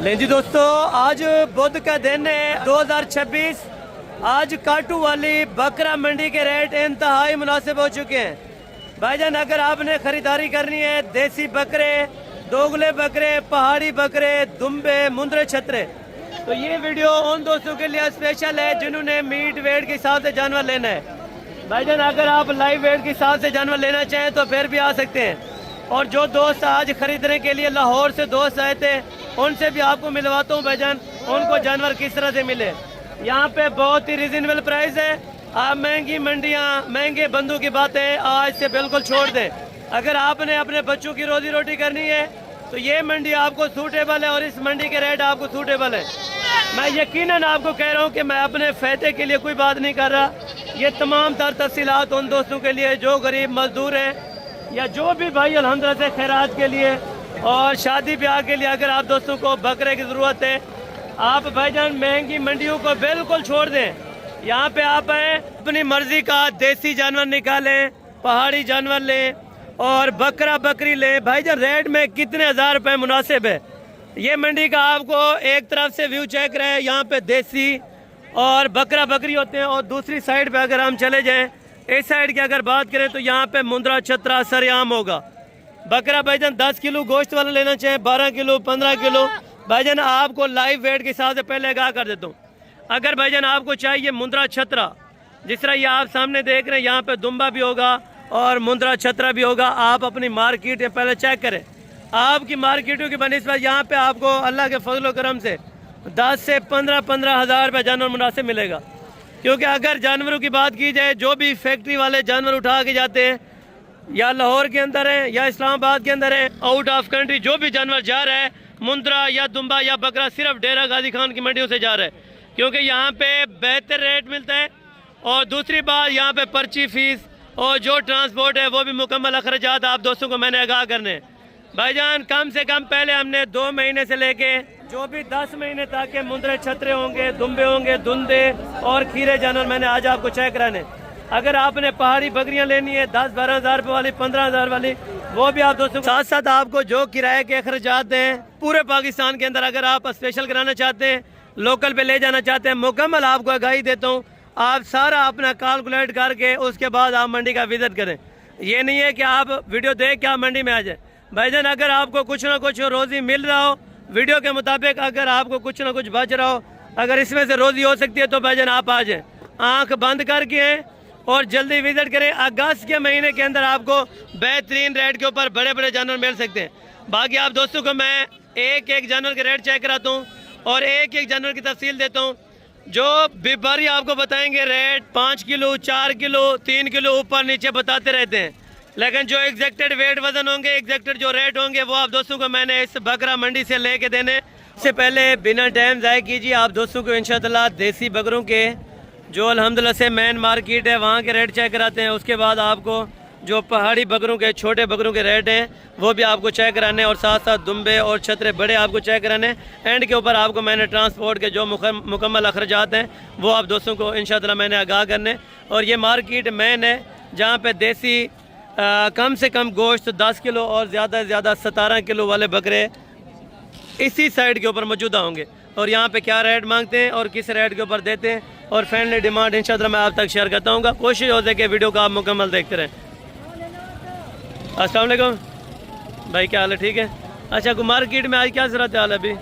ले जी दोस्तों, आज बुध का दिन है 2026। आज काटू वाली बकरा मंडी के रेट इंतहाई मुनासिब हो चुके हैं। भाईजान, अगर आपने खरीदारी करनी है देसी बकरे, दोगले बकरे, पहाड़ी बकरे, दुम्बे, मुंदरे, छतरे, तो ये वीडियो उन दोस्तों के लिए स्पेशल है जिन्होंने मीट वेट के हिसाब से जानवर लेना है। भाईजान, अगर आप लाइव वेट के हिसाब से जानवर लेना चाहें तो फिर भी आ सकते हैं। और जो दोस्त आज खरीदने के लिए लाहौर से दोस्त आए थे, उनसे भी आपको मिलवाता हूँ भाईजान, उनको जानवर किस तरह से मिले। यहाँ पे बहुत ही रिजनेबल प्राइस है। आप महंगी मंडियाँ, महंगे बंदों की बातें आज से बिल्कुल छोड़ दें। अगर आपने अपने बच्चों की रोजी रोटी करनी है तो ये मंडी आपको सूटेबल है और इस मंडी के रेट आपको सूटेबल है। मैं यकीनन आपको कह रहा हूँ कि मैं अपने फ़ायदे के लिए कोई बात नहीं कर रहा। ये तमाम तर तफसीलात उन दोस्तों के लिए जो गरीब मजदूर हैं या जो भी भाई अल्हम्दुलिल्लाह से खैरात के लिए और शादी ब्याह के लिए अगर आप दोस्तों को बकरे की ज़रूरत है, आप भाईजान महंगी मंडियों को बिल्कुल छोड़ दें। यहाँ पे आप आए, अपनी मर्जी का देसी जानवर निकालें, पहाड़ी जानवर लें और बकरा बकरी लें। भाईजान, रेट में कितने हज़ार रुपये मुनासिब है। ये मंडी का आपको एक तरफ से व्यू चेक रहे, यहाँ पे देसी और बकरा बकरी होते हैं। और दूसरी साइड पे अगर हम चले जाएं, इस साइड की अगर बात करें तो यहाँ पे मुंद्रा छतरा सरेआम होगा। बकरा भाईजान 10 किलो गोश्त वाला लेना चाहें, 12 किलो, 15 किलो, भाईजान आपको लाइव वेट के हिसाब से पहले आगाह कर देता हूँ। अगर भाईजान आपको चाहिए मुंद्रा छतरा, जिस तरह ये आप सामने देख रहे हैं, यहाँ पे दुम्बा भी होगा और मुंद्रा छतरा भी होगा। आप अपनी मार्केट पहले चेक करें, आपकी मार्केटों की बनिस्बत यहाँ पे आपको अल्लाह के फजल करम से 10 से 15 हज़ार रुपये जानवर मुनासिब मिलेगा। क्योंकि अगर जानवरों की बात की जाए, जो भी फैक्ट्री वाले जानवर उठा के जाते हैं, या लाहौर के अंदर है या इस्लामाबाद के अंदर है, आउट ऑफ कंट्री जो भी जानवर जा रहा है, मुंद्रा या दुम्बा या बकरा सिर्फ डेरा गाजी खान की मंडियों से जा रहा है। क्योंकि यहाँ पे बेहतर रेट मिलता है। और दूसरी बात, यहाँ पे पर्ची फीस और जो ट्रांसपोर्ट है वो भी मुकम्मल अखराजात आप दोस्तों को मैंने आगाह करने हैं। भाईजान, कम से कम पहले हमने 2 महीने से लेके जो भी 10 महीने तक के मुंद्रे छतरे होंगे, दुम्बे होंगे, धुंधे और खीरे जानवर मैंने आज आपको चेक कराने। अगर आपने पहाड़ी बकरियां लेनी है 10-12 हज़ार रुपये वाली, 15 हज़ार वाली, वो भी आप दोस्तों साथ साथ आपको जो किराए के अखराजात हैं पूरे पाकिस्तान के अंदर, अगर आप स्पेशल कराना चाहते हैं, लोकल पे ले जाना चाहते हैं, मुकम्मल आपको आगाही देता हूँ। आप सारा अपना कैलकुलेट करके उसके बाद आप मंडी का विजिट करें। ये नहीं है कि आप वीडियो देख के आप मंडी में आ जाए। भाईजान, अगर आपको कुछ ना कुछ रोज़ी मिल रहा हो वीडियो के मुताबिक, अगर आपको कुछ ना कुछ बच रहा हो, अगर इसमें से रोज़ी हो सकती है तो भाईजान आप आ जाएँ, आँख बंद करके और जल्दी विजिट करें। अगस्त के महीने के अंदर आपको बेहतरीन रेट के ऊपर बड़े बड़े जानवर मिल सकते हैं। बाकी आप दोस्तों को मैं एक एक जानवर के रेट चेक कराता हूँ और एक एक जानवर की तफसील देता हूँ। जो व्यापारी आपको बताएंगे रेट 5 किलो, 4 किलो, 3 किलो ऊपर नीचे बताते रहते हैं, लेकिन जो एग्जैक्टेड वेट वजन होंगे, एग्जैक्टेड जो रेट होंगे, वो आप दोस्तों को मैंने इस बकरा मंडी से लेके देने। इससे पहले बिना टाइम ज़ाय कीजिए आप दोस्तों को इंशाअल्लाह देसी बकरों के जो अल्हम्दुलिल्लाह से मेन मार्केट है वहाँ के रेट चेक कराते हैं। उसके बाद आपको जो पहाड़ी बकरों के, छोटे बकरों के रेट हैं वो भी आपको चेक कराने और साथ साथ दुम्बे और छतरे बड़े आपको चेक कराने। एंड के ऊपर आपको मैंने ट्रांसपोर्ट के जो मुकम्मल अखराजात हैं वो आप दोस्तों को इंशाअल्लाह मैंने आगाह करने। और ये मार्केट मेन है जहाँ पे देसी कम से कम गोश्त 10 किलो और ज़्यादा से ज़्यादा 17 किलो वाले बकरे इसी साइड के ऊपर मौजूदा होंगे। और यहाँ पे क्या रेट मांगते हैं और किस रेट के ऊपर देते हैं और फ्रेंडली डिमांड इंशाअल्लाह मैं आप तक शेयर करता हूँ। कोशिश हो सके वीडियो को आप मुकम्मल देखते रहें। अस्सलाम वालेकुम भाई, क्या हाल है? ठीक है। अच्छा, को मार्केट में आज क्या सूरत हाल है अभी?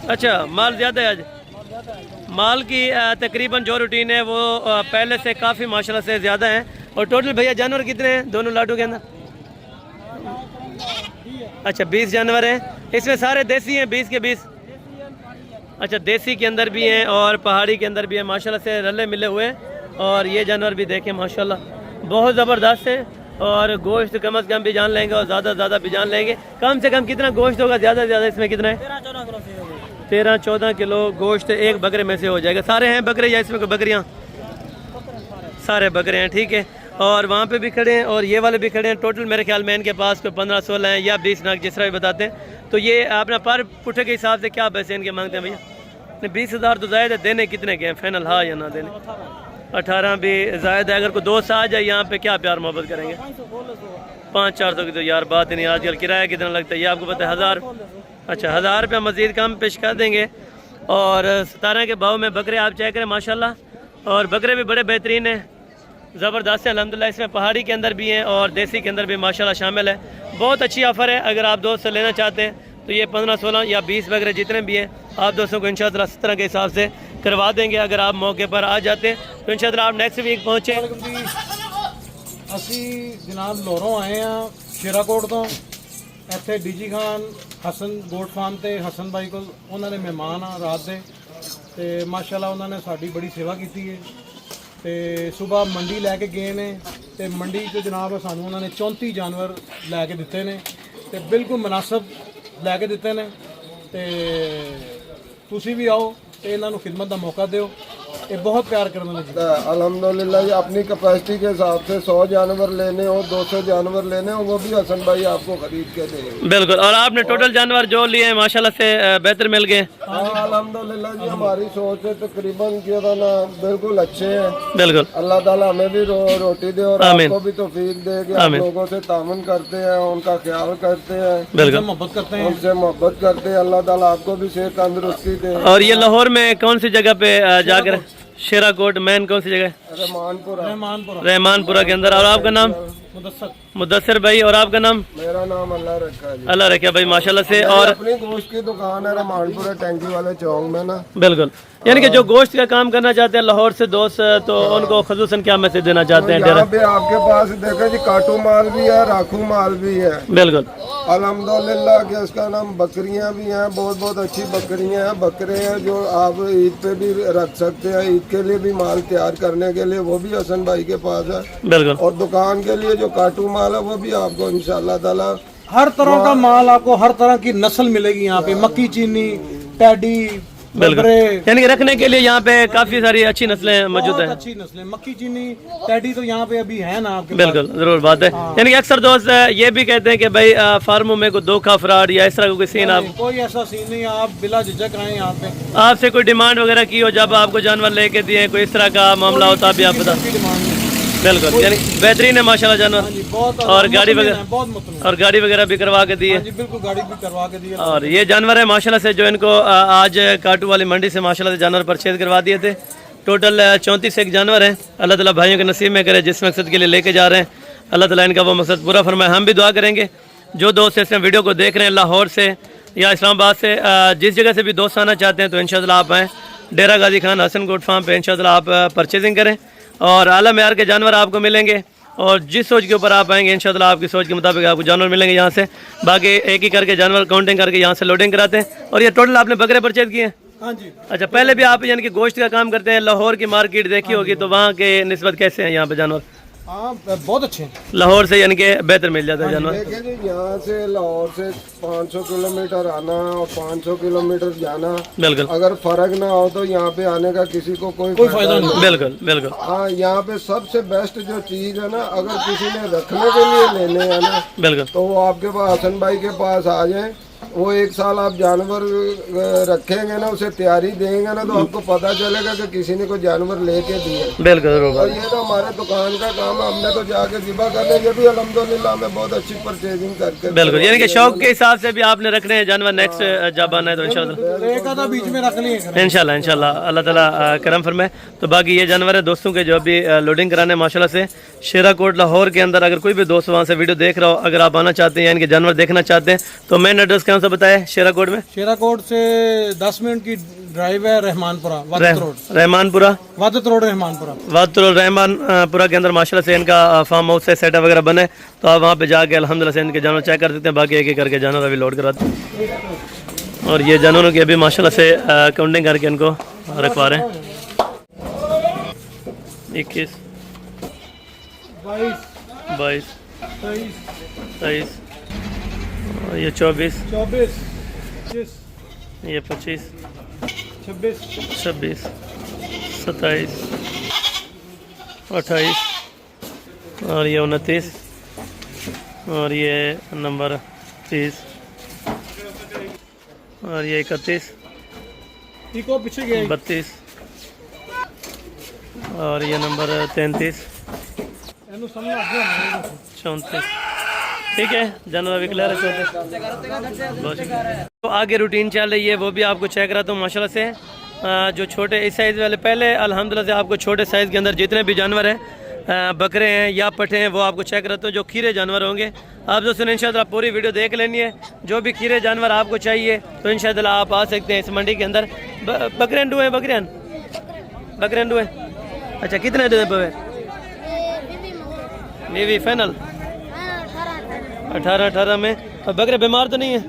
अच्छा, माल ज़्यादा है आज? माल की तकरीबन जो रूटीन है वो पहले से काफ़ी माशाल्लाह से ज़्यादा है। और टोटल भैया जानवर कितने हैं दोनों लाडू के अंदर? अच्छा, 20 जानवर हैं। इसमें सारे देसी हैं, 20 के 20? अच्छा, देसी के अंदर भी हैं और पहाड़ी के अंदर भी हैं, माशाल्लाह से रले मिले हुए हैं। और ये जानवर भी देखें माशाल्लाह बहुत ज़बरदस्त है। और गोश्त कम अज़ कम भी जान लेंगे और ज़्यादा से ज़्यादा भी जान लेंगे। कम से कम कितना गोश्त होगा ज़्यादा से ज़्यादा इसमें कितना है? 13-14 किलो गोश्त एक बकरे में से हो जाएगा। सारे हैं बकरे या इसमें बकरियाँ? सारे बकरे हैं, ठीक है। और वहाँ पे भी खड़े हैं और ये वाले भी खड़े हैं। टोटल मेरे ख्याल में इनके पास कोई 15-16 हैं या 20 नाक, जिस तरह भी बताते हैं। तो ये अपना पर पुठे के हिसाब से क्या पैसे इनके मांगते हैं भैया? 20 हज़ार तो ज़ायद है, देने कितने के हैं फाइनल, हाँ या ना देने? 18 भी ज़ायद है। अगर कोई दोस्त आ जाए यहाँ पे क्या प्यार मोहब्बत करेंगे? 500-400 की तो यार बात ही नहीं। आजकल किराया कितना लगता है ये आपको पता है? 1000 अच्छा 1000 रुपया मज़ीद कम पेश कर देंगे। और 17 के भाव में बकरे आप चेक करें माशाल्लाह। और बकरे भी बड़े बेहतरीन हैं, ज़बरदस्त है अल्हम्दुलिल्लाह। इसमें पहाड़ी के अंदर भी हैं और देसी के अंदर भी माशाल्लाह शामिल है। बहुत अच्छी ऑफ़र है। अगर आप दोस्त से लेना चाहते हैं तो ये 15, 16 या 20 बकरे जितने भी हैं आप दोस्तों को इंशाअल्लाह 17 के हिसाब से करवा देंगे। अगर आप मौके पर आ जाते हैं तो इंशाअल्लाह आप नेक्स्ट वीक पहुँचे। ਅਸੀਂ ਜਨਾਬ ਲੋਰੋਂ ਆਏ ਆ ਸ਼ੇਰਾਕੋਟ ਤੋਂ। ਇੱਥੇ DG Khan Hasan goat farm ਤੇ ਹਸਨ ਬਾਈ ਕੋਲ ਉਹਨਾਂ ਦੇ ਮਹਿਮਾਨ ਆ ਰਾਤ ਦੇ, ਤੇ ਮਾਸ਼ਾਅੱਲਾ ਉਹਨਾਂ ਨੇ ਸਾਡੀ ਬੜੀ ਸੇਵਾ ਕੀਤੀ ਹੈ। ਤੇ ਸਵੇਰ ਮੰਡੀ ਲੈ ਕੇ ਗਏ ਨੇ ਤੇ ਮੰਡੀ 'ਚ ਜਨਾਬ ਸਾਨੂੰ ਉਹਨਾਂ ਨੇ 34 ਜਾਨਵਰ ਲੈ ਕੇ ਦਿੱਤੇ ਨੇ ਤੇ ਬਿਲਕੁਲ ਮੁਨਾਸਬ ਲੈ ਕੇ ਦਿੱਤੇ ਨੇ। ਤੇ ਤੁਸੀਂ ਵੀ ਆਓ ਤੇ ਇਹਨਾਂ ਨੂੰ ਖਿਦਮਤ ਦਾ ਮੌਕਾ ਦਿਓ। ये बहुत प्यार करने लगे। अल्हम्दुलिल्लाह अपनी कैपेसिटी के हिसाब से 100 जानवर लेने हो, 200 जानवर लेने हो, वो भी हसन भाई आपको खरीद के देंगे। बिल्कुल। और आपने टोटल जानवर जो लिए हैं माशाल्लाह से बेहतर मिल गए। हाँ अल्हम्दुलिल्लाह जी, हमारी सोच है तकरीबन जो है ना बिल्कुल अच्छे हैं। बिल्कुल। अल्लाह ताला हमें भी रोटी दे और आपको भी तौफीक दे कि आप लोगों से तामन करते हैं, उनका ख्याल करते हैं, बिल्कुल मोहब्बत करते हैं, उनसे मोहब्बत करते हैं। अल्लाह ताला आपको भी सेहत तंदुरुस्ती दे। और ये लाहौर में कौन सी जगह पे जाकर? शेराकोट मेन कौन सी जगह? रहमानपुरा के अंदर। और आपका नाम? मुदस्सिर भाई। और आपका नाम? मेरा नाम अल्लाह रखा जी। अल्लाह रखा भाई माशाल्लाह से। और अपनी गोश्त की दुकान है रहमानपुरा टैंकी वाले चौक में ना। बिल्कुल। यानी कि जो गोश्त का काम करना चाहते हैं लाहौर से दोस्त, तो उनको खसूसन क्या मैसेज देना चाहते हैं? यहाँ पे आपके पास देखे जी काटू माल भी है, राखू माल भी है। बिल्कुल। अल्हम्दुलिल्लाह कि उसका नाम बकरियां भी हैं, बहुत बहुत अच्छी बकरियां हैं, बकरे हैं जो आप ईद पे भी रख सकते हैं। ईद के लिए भी माल तैयार करने के लिए वो भी हसन भाई के पास है। बिल्कुल। और दुकान के लिए जो काटू माल है वो भी आपको इंशाल्लाह ताला हर तरह का माल आपको, हर तरह की नस्ल मिलेगी यहाँ पे। मक्की चीनी, टैडी, बिल्कुल। यानी कि रखने के लिए यहाँ पे काफी सारी अच्छी नस्लें मौजूद हैं। अच्छी नस्लें मक्की चीनी टैडी तो यहाँ पे अभी है ना आपके बिल्कुल जरूर बात है। यानी कि अक्सर दोस्त ये भी कहते हैं कि भाई फार्मों में कोई धोखा फ्रॉड या इस तरह का कोई सीन आप? कोई ऐसा सीन नहीं, आप बिला झिझक आए यहाँ पे। आपसे कोई डिमांड वगैरह की हो जब आपको जानवर लेके दिए, कोई इस तरह का मामला होता है आप बता? बिल्कुल। यानी बेहतरीन है माशाल्लाह जानवर। और गाड़ी वगैरह, और गाड़ी वगैरह भी करवा के दी है? बिल्कुल गाड़ी भी करवा के दी है। और ये जानवर है माशाल्लाह से जो इनको आज काटू वाली मंडी से माशाल्लाह से जानवर परचेज करवा दिए थे। टोटल 34 एक जानवर हैं। अल्लाह ताला भाइयों के नसीब में करे जिस मकसद के लिए लेके जा रहे हैं, अल्लाह ताला इनका वो मकसद पूरा फरमाए। हम भी दुआ करेंगे जो दोस्त इस वीडियो को देख रहे हैं लाहौर से या इस्लामाबाद से, जिस जगह से भी दोस्त आना चाहते हैं तो इंशाअल्लाह आप आएँ डेरा गाजी खान हसन गोट फार्म पे। इंशाअल्लाह आप परचेजिंग करें और आला मेयार के जानवर आपको मिलेंगे। और जिस सोच के ऊपर आप आएंगे इंशाअल्लाह आपकी सोच के मुताबिक आपको जानवर मिलेंगे यहाँ से। बाकी एक ही करके जानवर काउंटिंग करके यहाँ से लोडिंग कराते हैं। और ये टोटल आपने बकरे परचेज किए हैं? हाँ जी। अच्छा, पहले भी आप यानी कि गोश्त का काम करते हैं, लाहौर की मार्केट देखी होगी तो वहाँ के निस्बत कैसे हैं यहाँ पे जानवर? हाँ बहुत अच्छे हैं। लाहौर से यानी कि बेहतर मिल जाता है जानवर? देखिए जी, यहाँ से लाहौर से 500 किलोमीटर आना और 500 किलोमीटर जाना, बिल्कुल। अगर फर्क ना हो तो यहाँ पे आने का किसी को कोई फायदा नहीं। बिल्कुल बिल्कुल। हाँ, यहाँ पे सबसे बेस्ट जो चीज है ना, अगर किसी ने रखने के लिए लेने है ना, बिल्कुल, तो वो आपके पास हसन भाई के पास आ जाए। वो 1 साल आप जानवर रखेंगे ना, उसे तैयारी देंगे ना, तो आपको पता चलेगा कि किसी ने कोई जानवर लेके दिए। बिल्कुल। और ये तो हमारे दुकान का काम है, हमने तो जाके ज़िबा करने के भी अल्हम्दुलिल्लाह में बहुत अच्छी परचेजिंग करके। बिल्कुल। यानी कि शौक के हिसाब से भी आपने रखने हैं जानवर, नेक्स्ट जब आना है तो इंशाल्लाह एक आधा बीच में रख लिए इंशाल्लाह अल्लाह ताला करम फरमाए। तो बाकी ये जानवर है दोस्तों के जो अभी लोडिंग कराने माशाल्लाह से शेराकोट लाहौर के अंदर। अगर कोई भी दोस्त वहाँ से वीडियो देख रहा हो, अगर आप आना चाहते हैं यानी कि जानवर देखना चाहते हैं तो मेन एड्रेस कौन सा बताया शेराकोट में? शेराकोट से 10 मिनट की ड्राइव है, Rahmanpura Wadat road. Rahmanpura Wadat road Rahmanpura. Wadat road Rahmanpura के अंदर माशाल्लाह से इनका फार्म हाउस से सेटअप वगैरह बने, तो आप वहाँ पे जाके अल्हम्दुलिल्लाह से इनके जानवर चेक कर सकते हैं। बाकी एक एक करके जानवर अभी लोड कराते हैं। और ये जानवरों की अभी माशाल्लाह से काउंटिंग करके इनको रखवा रहे हैं। 21 22 23 और ये 24 ये 25 26 27 28 और ये 29 और ये नंबर 30 और ये 31 32 और ये नंबर 33 34 ठीक है, जानवर भी क्लियर है। तो आगे रूटीन चल रही है, वो भी आपको चेक कराता हूँ माशाल्लाह से। जो छोटे इस साइज़ वाले, पहले अल्हम्दुलिल्लाह से आपको छोटे साइज़ के अंदर जितने भी जानवर हैं, बकरे हैं या पठे हैं, वो आपको चेक कराता हूँ। जो खीरे जानवर होंगे आप दोस्तों ने इंशाल्लाह पूरी वीडियो देख लेनी है। जो भी खीरे जानवर आपको चाहिए तो इंशाल्लाह आप आ सकते हैं इस मंडी के अंदर। बकरे अंडू हैं, बकरे अंडू हैं। अच्छा, कितने दे पे नीवी फाइनल 18 में। और बकरे बीमार तो नहीं है?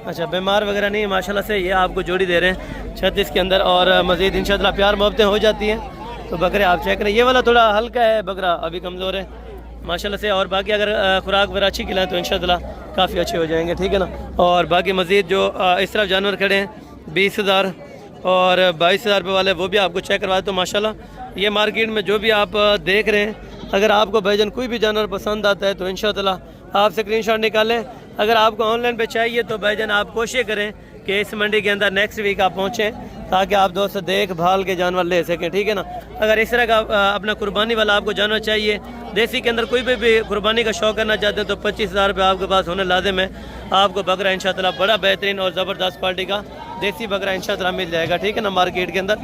अच्छा, बीमार वगैरह नहीं है माशाल्लाह से। ये आपको जोड़ी दे रहे हैं 36 के अंदर, और मज़ीद इंशाल्लाह प्यार मोहब्बतें हो जाती हैं। तो बकरे आप चेक करें, ये वाला थोड़ा हल्का है बकरा, अभी कमज़ोर है माशाल्लाह से। और बाकी अगर खुराक वगैरह अच्छी खिलाएं तो इंशाल्लाह काफ़ी अच्छे हो जाएंगे, ठीक है ना। और बाकी मज़ीद जो इस तरफ जानवर खड़े हैं 20,000 और 22,000 रुपये वाले, वो भी आपको चेक करवाए। तो माशाल्लाह ये मार्केट में जो भी आप देख रहे हैं, अगर आपको भाईजान कोई भी जानवर पसंद आता है तो इंशाल्लाह आप स्क्रीनशॉट निकालें। अगर आपको ऑनलाइन पे चाहिए तो भाईजान आप कोशिश करें कि इस मंडी के अंदर नेक्स्ट वीक आप पहुँचें, ताकि आप दोस्त देख भाल के जानवर ले सकें, ठीक है ना। अगर इस तरह का अपना कुर्बानी वाला आपको जानवर चाहिए, देसी के अंदर कोई भी कुर्बानी का शौक करना चाहते हैं, तो 25,000 रुपये आपके पास होने लाजिम है। आपको बकरा इंशाल्लाह बड़ा बेहतरीन और ज़बरदस्त क्वालिटी का देसी बकरा इंशाल्लाह मिल जाएगा, ठीक है ना। मार्केट के अंदर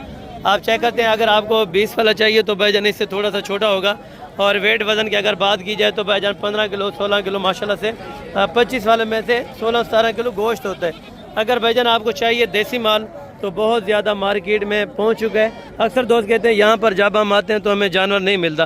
आप चेक करते हैं। अगर आपको 20 वाला चाहिए तो भाईजान इससे थोड़ा सा छोटा होगा। और वेट वज़न की अगर बात की जाए तो भाईजान 15 किलो 16 किलो माशाल्लाह से, 25 वाले में से 16-17 किलो गोश्त होता है। अगर भाईजान आपको चाहिए देसी माल तो बहुत ज़्यादा मार्केट में पहुंच चुका है। अक्सर दोस्त कहते हैं यहाँ पर जब हम आते हैं तो हमें जानवर नहीं मिलता।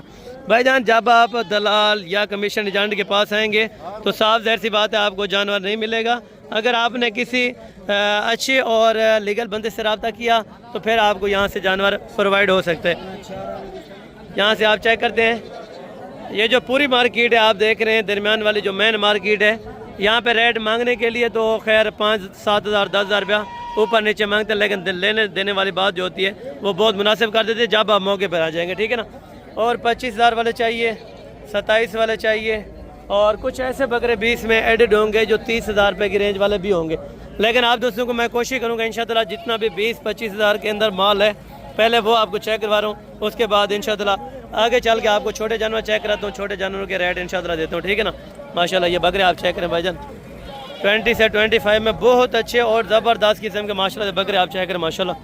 भाईजान जब आप दलाल या कमीशन एजेंट के पास आएंगे तो साफ ज़ाहिर सी बात है आपको जानवर नहीं मिलेगा। अगर आपने किसी अच्छे और लीगल बंदे से रब्ता किया तो फिर आपको यहाँ से जानवर प्रोवाइड हो सकते हैं। यहाँ से आप चेक करते हैं, ये जो पूरी मार्केट है आप देख रहे हैं, दरमियान वाली जो मेन मार्केट है, यहाँ पे रेट मांगने के लिए तो खैर 5-7 हज़ार 10,000 रुपया ऊपर नीचे मांगते हैं, लेकिन लेने देने वाली बात जो होती है वो बहुत मुनासिब कर देते हैं जब आप मौके पर आ जाएंगे, ठीक है ना। और 25,000 वाले चाहिए, 27 वाले चाहिए, और कुछ ऐसे बकरे 20 में एडिड होंगे जो 30,000 रुपये की रेंज वाले भी होंगे। लेकिन आप दोस्तों को मैं कोशिश करूँगा इंशाल्लाह जितना भी 20-25 हज़ार के अंदर माल है पहले वो आपको चेक करवा रहा हूँ, उसके बाद इंशाल्लाह आगे चल के आपको छोटे जानवर चेक कराता हूँ, छोटे जानवरों के रेट इंशाल्लाह देता हूँ, ठीक है ना। माशाल्लाह ये बकरे आप चेक करें भाईजान, 20 से 25 में बहुत अच्छे और ज़बरदस्त किस्म के माशाल्लाह बकरे आप चेक करें माशाल्लाह।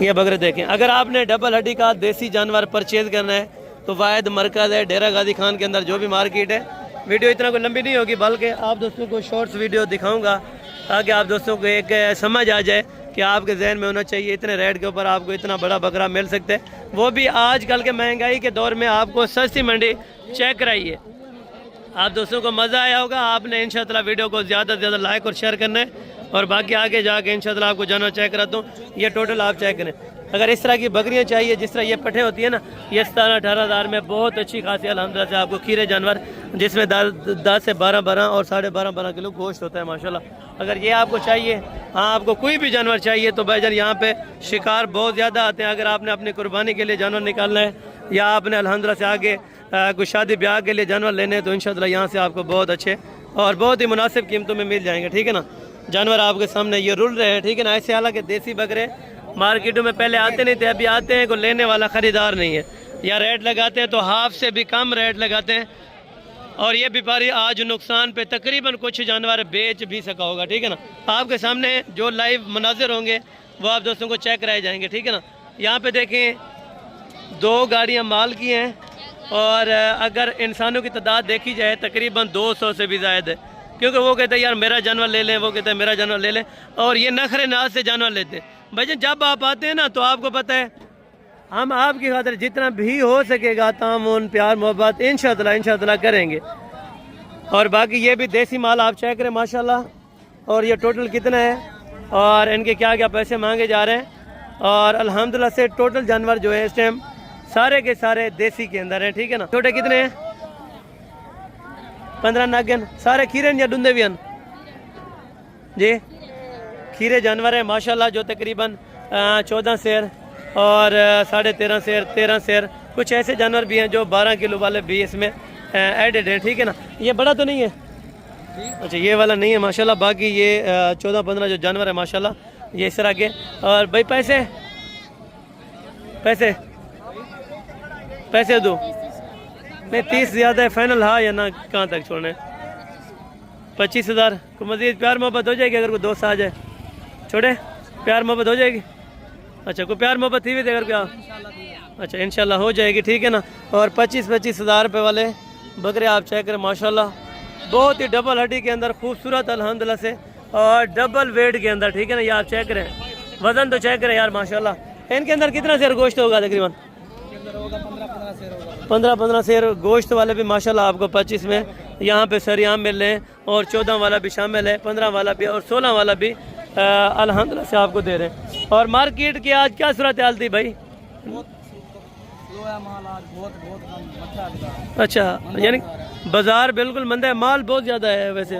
ये बकरे देखें, अगर आपने डबल हड्डी का देसी जानवर परचेज़ करना है तो वाहिद मरकज़ है डेरा गाजी खान के अंदर जो भी मार्केट है। वीडियो इतना कोई लंबी नहीं होगी, बल्कि आप दोस्तों को शॉर्ट्स वीडियो दिखाऊंगा ताकि आप दोस्तों को एक समझ आ जाए कि आपके जहन में होना चाहिए इतने रेट के ऊपर आपको इतना बड़ा बकरा मिल सकता है, वो भी आजकल के महंगाई के दौर में। आपको सस्ती मंडी चेक कराइए, आप दोस्तों को मज़ा आया होगा। आपने इंशाल्लाह वीडियो को ज़्यादा से ज़्यादा लाइक और शेयर करना है, और बाकी आगे जाके इंशाल्लाह आपको जानवर चेक कराता हूँ। ये टोटल आप चेक करें, अगर इस तरह की बकरियाँ चाहिए जिस तरह ये पठे होती है ना, ये 17-18 हज़ार में बहुत अच्छी खासी अल्हम्दुलिल्लाह से आपको खीरे जानवर जिसमें 10 से 12 और 12.5 किलो गोश्त होता है माशाल्लाह। अगर ये आपको चाहिए, हाँ आपको कोई भी जानवर चाहिए तो भाईजान यहाँ पे शिकार बहुत ज़्यादा आते हैं। अगर आपने अपनी कुर्बानी के लिए जानवर निकालना है या आपने अल्हम्दुलिल्लाह से आगे कुछ शादी ब्याह के लिए जानवर लेने हैं तो इंशाल्लाह यहाँ से आपको बहुत अच्छे और बहुत ही मुनासिब कीमतों में मिल जाएंगे, ठीक है ना। जानवर आपके सामने ये रुल रहे हैं, ठीक है ना। ऐसे हालांकि देसी बकरे मार्केटों में पहले आते नहीं थे, अभी आते हैं, कोई लेने वाला ख़रीदार नहीं है, या रेट लगाते हैं तो हाफ से भी कम रेट लगाते हैं। और ये व्यापारी आज नुकसान पे तकरीबन कुछ जानवर बेच भी सका होगा, ठीक है ना। आपके सामने जो लाइव मनाजिर होंगे वो आप दोस्तों को चेक कराए जाएंगे, ठीक है ना। यहाँ पे देखें 2 गाड़ियाँ माल की हैं, और अगर इंसानों की तादाद देखी जाए तकरीबन 200 से भी ज़्यादा है, क्योंकि वो कहते हैं यार मेरा जानवर ले लें, वो कहते हैं मेरा जानवर ले लें, और ये नखरे नाज से जानवर लेते हैं। भाई जब आप आते हैं ना तो आपको पता है हम आपकी खातिर जितना भी हो सकेगा तामुन प्यार मोहब्बत इंशाअल्लाह करेंगे। और बाकी ये भी देसी माल आप चेक करें माशाल्लाह, और ये टोटल कितना है और इनके क्या क्या पैसे मांगे जा रहे हैं। और अल्हम्दुलिल्लाह से टोटल जानवर जो है इस टाइम सारे के सारे देसी के अंदर हैं, ठीक है ना। छोटे कितने हैं? 15 नागन, सारे खीरे या डुंदे भी जी? खीरे जानवर है माशाल्लाह जो तकरीबन 14 शेर और 13.5 शेर 13 शेर, कुछ ऐसे जानवर भी हैं जो 12 किलो वाले भी इसमें एडेड हैं, ठीक है ना। ये बड़ा तो नहीं है? अच्छा ये वाला नहीं है माशाल्लाह। बाकी ये 14-15 जो जानवर है माशाल्लाह ये इस तरह के। और भाई पैसे पैसे पैसे दो नहीं 30 ज़्यादा है, फाइनल हाँ या ना, कहाँ तक छोड़ना है? 25,000 को मज़ीद प्यार मोहब्बत हो जाएगी अगर कोई दोस्त आ जाए? छोड़े प्यार मोहब्बत हो जाएगी? अच्छा, कोई प्यार मोहब्बत थी भी अगर क्या? अच्छा इंशाल्लाह हो जाएगी, ठीक है ना। और 25,000 रुपये वाले बकरे आप चेक करें माशाल्लाह, बहुत ही डबल हड्डी के अंदर खूबसूरत अल्हम्दुलिल्लाह से, और डबल वेट के अंदर, ठीक है ना। ये आप चेक करें, वज़न तो चेक करें यार माशाल्लाह। इनके अंदर कितना शेर गोश्त होगा तकरीबन? 15 शेर गोश्त वाले भी माशाल्लाह आपको 25 में यहाँ पे सरियाम मिल रहे हैं, और 14 वाला भी शामिल है, 15 वाला भी और 16 वाला भी अल्हम्दुलिल्लाह से आपको दे रहे हैं। और मार्केट की आज क्या सूरत हाल थी भाई? अच्छा, यानी बाजार बिल्कुल मंदा है, माल बहुत ज़्यादा है वैसे।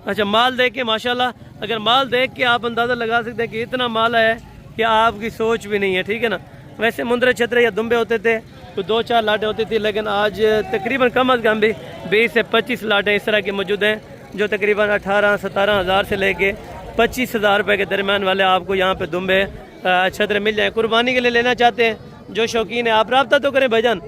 अच्छा, माल देख के माशाल्लाह, अगर माल देख के आप अंदाज़ा लगा सकते हैं कि इतना माल है कि आपकी सोच भी नहीं है, ठीक है ना। वैसे मुंदरे छतरे या दुम्बे होते थे तो 2-4 लाटें होती थी, लेकिन आज तकरीबन कम अज़ कम भी 20 से 25 लाटें इस तरह की मौजूद हैं, जो तकरीबन 18-17 हज़ार से लेके 25,000 रुपये के दरमियान वाले आपको यहाँ पे दुम्बे छतरे मिल जाएँ। कुर्बानी के लिए लेना चाहते हैं जो शौकीन है, आप रब्ता तो करें भाईजान।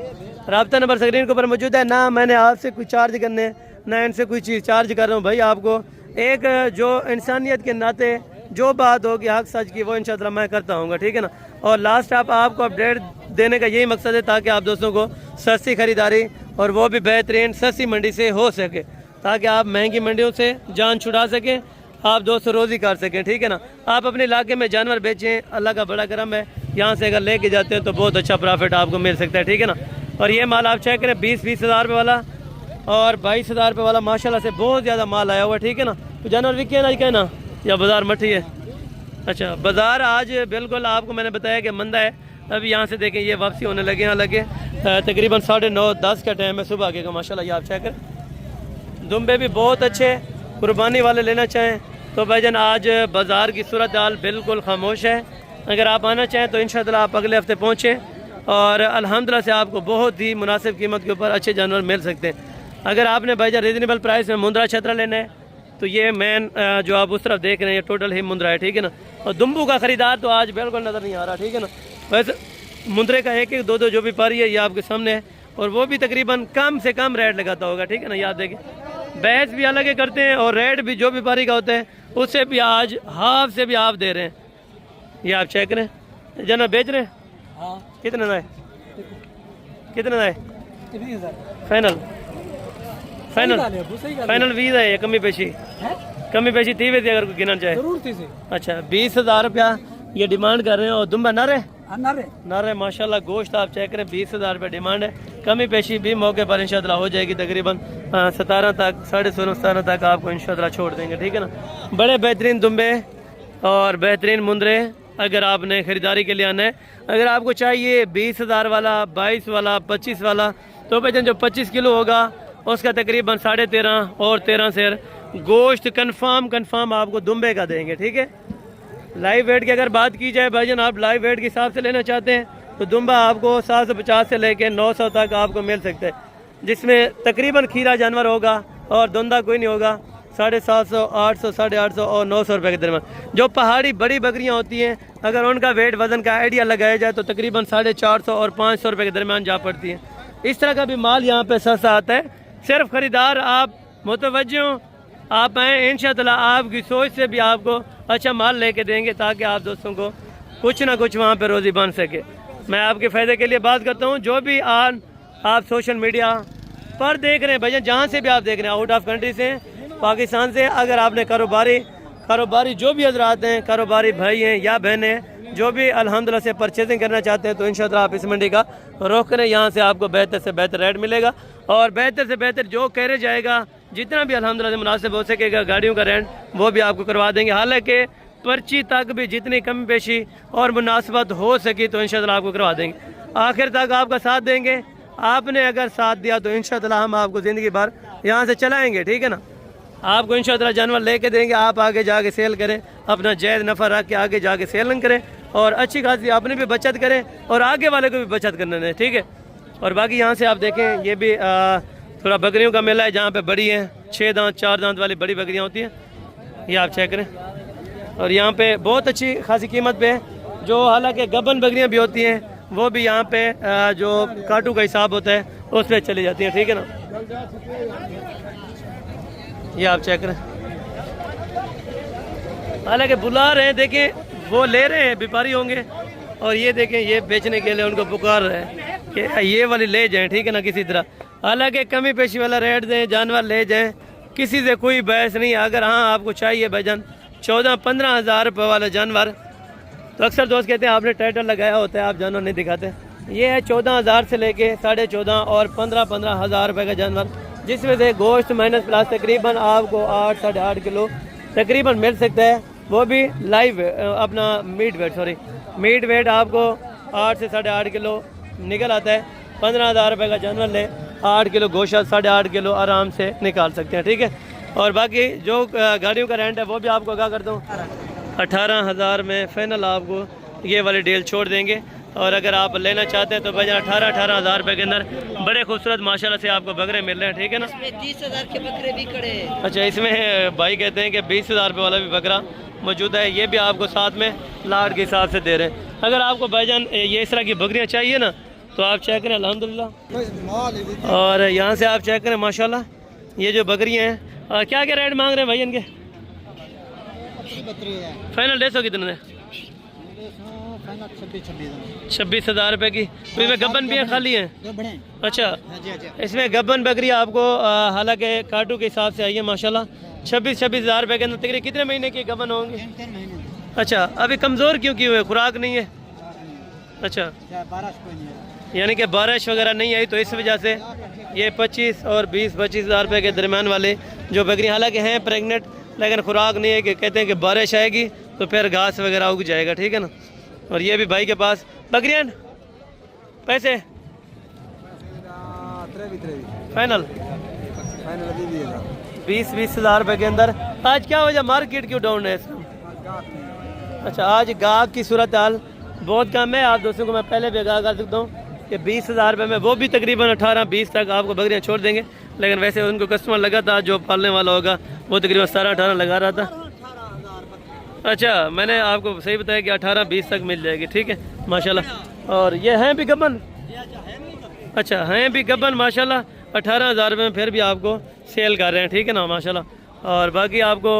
रब्ता नंबर स्क्रीन के ऊपर मौजूद है। ना मैंने आपसे कोई चार्ज करने, ना इनसे कोई चीज़ चार्ज कर रहा हूँ भाई। आपको एक जो इंसानियत के नाते जो बात होगी हक सच की, वो इंशाअल्लाह मैं करता हूँ, ठीक है ना। और लास्ट आपको अपडेट देने का यही मकसद है ताकि आप दोस्तों को सस्ती खरीदारी, और वो भी बेहतरीन सस्ती मंडी से हो सके, ताकि आप महंगी मंडियों से जान छुड़ा सकें, आप दोस्तों रोज़ी कर सकें, ठीक है ना। आप अपने इलाके में जानवर बेचें, अल्लाह का बड़ा करम है, यहाँ से अगर लेके जाते हैं तो बहुत अच्छा प्रॉफिट आपको मिल सकता है, ठीक है ना। और ये माल आप चेक करें, 20 हज़ार रुपये वाला और 22,000 रुपये वाला माशाल्लाह से बहुत ज़्यादा माल आया हुआ है, ठीक है ना। तो जानवर बिके ना कहना, या बाज़ार मठी है? अच्छा, बाज़ार आज बिल्कुल आपको मैंने बताया कि मंदा है। अभी यहाँ से देखें ये वापसी होने लगे, यहाँ लगे तकरीबन 9:30-10 का टाइम है सुबह के का माशाल्लाह। ये आप चेक करें, दुम्बे भी बहुत अच्छे, कुर्बानी वाले लेना चाहें तो भाईजान आज बाज़ार की सूरत हाल बिल्कुल खामोश है। अगर आप आना चाहें तो इंशाअल्लाह आप अगले हफ्ते पहुँचें, और अल्हम्दुलिल्लाह से आपको बहुत ही मुनासिब कीमत के ऊपर अच्छे जानवर मिल सकते हैं। अगर आपने भाईजान रीजनेबल प्राइस में मुंद्रा छतरा लेना है तो ये मेन जो आप उस तरफ देख रहे हैं ये टोटल ही मुंद्रा है, ठीक है ना। और दुम्बू का ख़रीदार तो आज बिल्कुल नज़र नहीं आ रहा, ठीक है ना। वैसे मुंद्रे का 1-1, 2-2 जो भी पारी है ये आपके सामने है, और वो भी तकरीबन कम से कम रेट लगाता होगा, ठीक है ना। याद देखें, बहस भी अलग करते हैं, और रेट भी जो भी पारी का होता है उससे भी आज हाफ से भी हाफ दे रहे हैं। ये आप चेक करें, जना बेच रहे हैं। हाँ, कितने ना है? कितने ना है? फाइनल फाइनल फाइनल 20 है, कमी पेशी थी वैसे अगर कोई गिना चाहे। अच्छा, 20,000 रुपया ये डिमांड कर रहे हैं, और दुम्बा नर है माशाल्लाह। गोश्त आप चेक करें, 20,000 रुपये डिमांड है। कमी पेशी भी मौके पर इंशाअल्लाह हो जाएगी, तकरीबन 17 तक, 16.5-17 तक आपको इंशाअल्लाह छोड़ देंगे, ठीक है ना। बड़े बेहतरीन दुम्बे और बेहतरीन मुंदरे अगर आपने ख़रीदारी के लिए आना है। अगर आपको चाहिए 20,000 वाला, 22 वाला, 25 वाला, तो भाई जो 25 किलो होगा उसका तकरीबन 13.5 और 13 शेर गोश्त कन्फर्म आपको दुम्बे का देंगे, ठीक है। लाइव वेट की अगर बात की जाए भाईजान, आप लाइव वेट के हिसाब से लेना चाहते हैं तो दुम्बा आपको 750 से लेके 900 तक आपको मिल सकता है, जिसमें तकरीबन खीरा जानवर होगा और धुंधा कोई नहीं होगा। 750, 800, 850 और 900 रुपये के दरमियान। जो पहाड़ी बड़ी बकरियां होती हैं, अगर उनका वेट वज़न का आइडिया लगाया जाए तो तकरीबन 450 और 500 रुपये के दरमियान जा पड़ती हैं। इस तरह का भी माल यहाँ पे सस्ता आता है। सिर्फ ख़रीदार आप मुतवज्जो हों, आप आएँ, इंशाअल्लाह आपकी सोच से भी आपको अच्छा माल लेके देंगे, ताकि आप दोस्तों को कुछ ना कुछ वहाँ पे रोज़ी बन सके। मैं आपके फ़ायदे के लिए बात करता हूँ। जो भी आप सोशल मीडिया पर देख रहे हैं भैया, जहाँ से भी आप देख रहे हैं, आउट ऑफ कंट्री से, पाकिस्तान से, अगर आपने कारोबारी जो भी हजरात हैं, कारोबारी भाई हैं या बहनें हैं, जो भी अल्हम्दुलिल्लाह से परचेजिंग करना चाहते हैं तो इंशाअल्लाह आप इस मंडी का रुख करें। यहाँ से आपको बेहतर से बेहतर रेट मिलेगा, और बेहतर से बेहतर जो करे जाएगा, जितना भी अल्हम्दुलिल्लाह से मुनासिब हो सकेगा गाड़ियों का रेंट वो भी आपको करवा देंगे। हालांकि पर्ची तक भी जितनी कमी पेशी और मुनासिबत हो सकी तो इंशाअल्लाह आपको करवा देंगे। आखिर तक आपका साथ देंगे। आपने अगर साथ दिया तो इंशाअल्लाह हम आपको ज़िंदगी भर यहाँ से चलाएँगे, ठीक है ना। आपको इंशाअल्लाह जानवर लेके देंगे, आप आगे जाके सेल करें, अपना जायज़ नफ़ा रख के आगे जाके सेल करें, और अच्छी खासी आपने भी बचत करें और आगे वाले को भी बचत करने दें, ठीक है। और बाकी यहाँ से आप देखें, ये भी थोड़ा बकरियों का मेला है, जहाँ पे बड़ी हैं 6 दांत 4 दांत वाली बड़ी बकरियाँ होती हैं, ये आप चेक करें। और यहाँ पे बहुत अच्छी खासी कीमत पे है, जो हालांकि गबन बकरियाँ भी होती हैं वो भी यहाँ पे जो काटू का हिसाब होता है उस पर चली जाती हैं, ठीक है ना। ये आप चेक करें, हालांकि बुला रहे हैं, देखें वो ले रहे हैं, व्यापारी होंगे, और ये देखें ये बेचने के लिए उनको पुकार रहे हैं कि ये वाली ले जाएं, ठीक है ना, किसी तरह। हालांकि कमी पेशी वाला रेट दें, जानवर ले जाएं, किसी से कोई बहस नहीं। अगर हाँ आपको चाहिए भाईजान 14-15 हज़ार रुपये वाला जानवर, तो अक्सर दोस्त कहते हैं आपने टाइटल लगाया होता है, आप जानवर नहीं दिखाते। ये है 14,000 से लेके 14.5 और 15-15 हज़ार रुपये का जानवर, जिसमें से गोश्त माइनस प्लस तकरीबन आपको 8-8.5 किलो तकरीबन मिल सकता है। वो भी लाइव अपना मीट वेट आपको 8 से 8.5 किलो निकल आता है। 15,000 रुपये का जानवर ले 8 किलो गोश्त 8.5 किलो आराम से निकाल सकते हैं, ठीक है। और बाकी जो गाड़ियों का रेंट है वो भी आपको क्या करता हूँ, 18,000 में फाइनल आपको ये वाली डील छोड़ देंगे। और अगर आप लेना चाहते हैं तो भाई 18,000 रुपये के अंदर बड़े खूबसूरत माशाल्लाह से आपको बकरे मिल रहे हैं, ठीक है ना। इसमें 30,000 के बकरे भी खड़े हैं। अच्छा, इसमें भाई कहते हैं कि 20,000 रुपये वाला भी बकरा मौजूद है, ये भी आपको साथ में लाट के हिसाब से दे रहे हैं। अगर आपको भाईजान ये इस तरह की बकरियाँ चाहिए ना तो आप चेक करें अल्हम्दुलिल्लाह। और यहाँ से आप चेक करें माशाल्लाह ये जो बकरियाँ हैं, क्या क्या रेट मांग रहे हैं भाई इनके? फाइनल 150 कितने? 26,000 रुपये की। तो इसमें गब्बन भी हैं, खाली हैं? अच्छा, इसमें गब्बन बकरी आपको हालांकि काटू के हिसाब से आई है माशाल्लाह 26,000 रुपये के अंदर। तकरीबन कितने महीने की गब्बन होंगे? अच्छा, अभी कमज़ोर क्यों हुए, खुराक नहीं है? अच्छा, यानी कि बारिश वगैरह नहीं आई तो इस वजह से ये 25 और 20-25,000 रुपये के दरमियान वाले जो बकरी हालांकि हैं प्रेगनेंट, लेकिन खुराक नहीं है, कि कहते हैं कि बारिश आएगी तो फिर घास वगैरह उग जाएगा, ठीक है ना। और ये भी भाई के पास बकरियाँ पैसे फाइनल 20,000 रुपये के अंदर। आज क्या वजह, मार्केट क्यों डाउन है इसमें? अच्छा, आज गाहक की सूरत हाल बहुत कम है। आप दोस्तों को मैं पहले भी आगाह कर सकता हूँ कि 20,000 रुपये में वो भी तकरीबन 18-20 तक आपको बकरियाँ छोड़ देंगे, लेकिन वैसे उनको कस्टमर लगा था जो पालने वाला होगा वो तकरीबन 17-18 लगा रहा था। अच्छा, मैंने आपको सही बताया कि 18-20 तक मिल जाएगी, ठीक है माशाल्लाह। और ये हैं भी गब्बन? अच्छा, हैं भी गब्बन माशाल्लाह। 18,000 रुपये में फिर भी आपको सेल कर रहे हैं, ठीक है ना माशाल्लाह। और बाकी आपको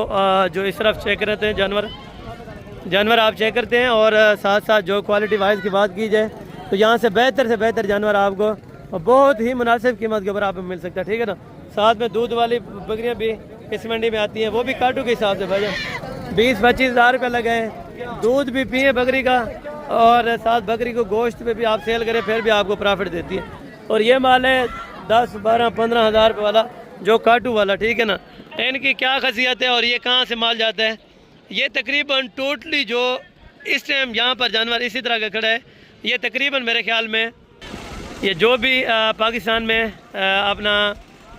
जो इस तरफ चेक करते हैं जानवर आप चेक करते हैं, और साथ साथ जो क्वालिटी वाइज की बात की जाए तो यहाँ से बेहतर जानवर आपको बहुत ही मुनासिब कीमत के ऊपर आपको मिल सकता है, ठीक है ना। साथ में दूध वाली बकरियाँ भी इस मंडी में आती हैं, वो भी काटू के हिसाब से भाई 20-25 हज़ार रुपये लगे हैं। दूध भी पिए बकरी का, और साथ बकरी को गोश्त पे भी आप सेल करें फिर भी आपको प्रॉफिट देती है। और ये माल है 10-12-15 हज़ार रुपये वाला जो काटू वाला, ठीक है ना। इनकी क्या खासियत है और ये कहाँ से माल जाता है? ये तकरीबन टोटली जो इस टाइम यहाँ पर जानवर इसी तरह का खड़ा है, ये तकरीबन मेरे ख्याल में ये जो भी पाकिस्तान में अपना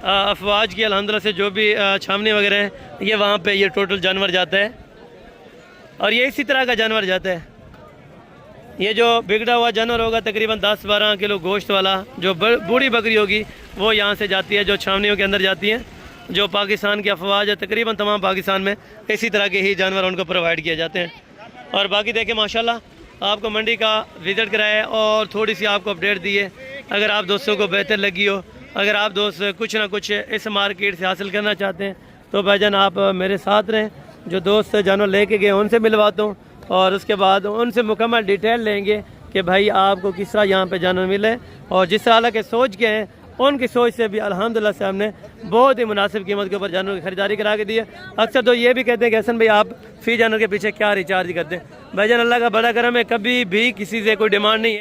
अफवाज की अल्हम्दुलिल्लाह से जो भी छावनी वगैरह है, ये वहाँ पे ये टोटल जानवर जाता है, और ये इसी तरह का जानवर जाता है। ये जो बिगड़ा हुआ जानवर होगा तकरीबन 10-12 किलो गोश्त वाला, जो बूढ़ी बकरी होगी वो यहाँ से जाती है, जो छावनियों के अंदर जाती हैं। जो पाकिस्तान की अफवाज है तकरीबन तमाम पाकिस्तान में इसी तरह के ही जानवर उनको प्रोवाइड किए जाते हैं। और बाकी देखें माशाल्लाह आपको मंडी का विज़िट कराया और थोड़ी सी आपको अपडेट दी है। अगर आप दोस्तों को बेहतर लगी हो, अगर आप दोस्त कुछ ना कुछ इस मार्केट से हासिल करना चाहते हैं तो भाईजान आप मेरे साथ रहें। जो दोस्त जानवर लेके गए उनसे मिलवाता हूँ, और उसके बाद उनसे मुकम्मल डिटेल लेंगे कि भाई आपको किस तरह यहाँ पे जानवर मिले, और जिस तरह के सोच के हैं उनकी सोच से भी अल्हम्दुलिल्लाह से हमने बहुत ही मुनासिब कीमत के ऊपर जानवर की खरीदारी करा के दी है। अक्सर तो ये भी कहते हैं कि हसन भाई आप फी जानवर के पीछे क्या रिचार्ज करते हैं। भाईजान अल्लाह का बड़ा करम है, कभी भी किसी से कोई डिमांड नहीं है।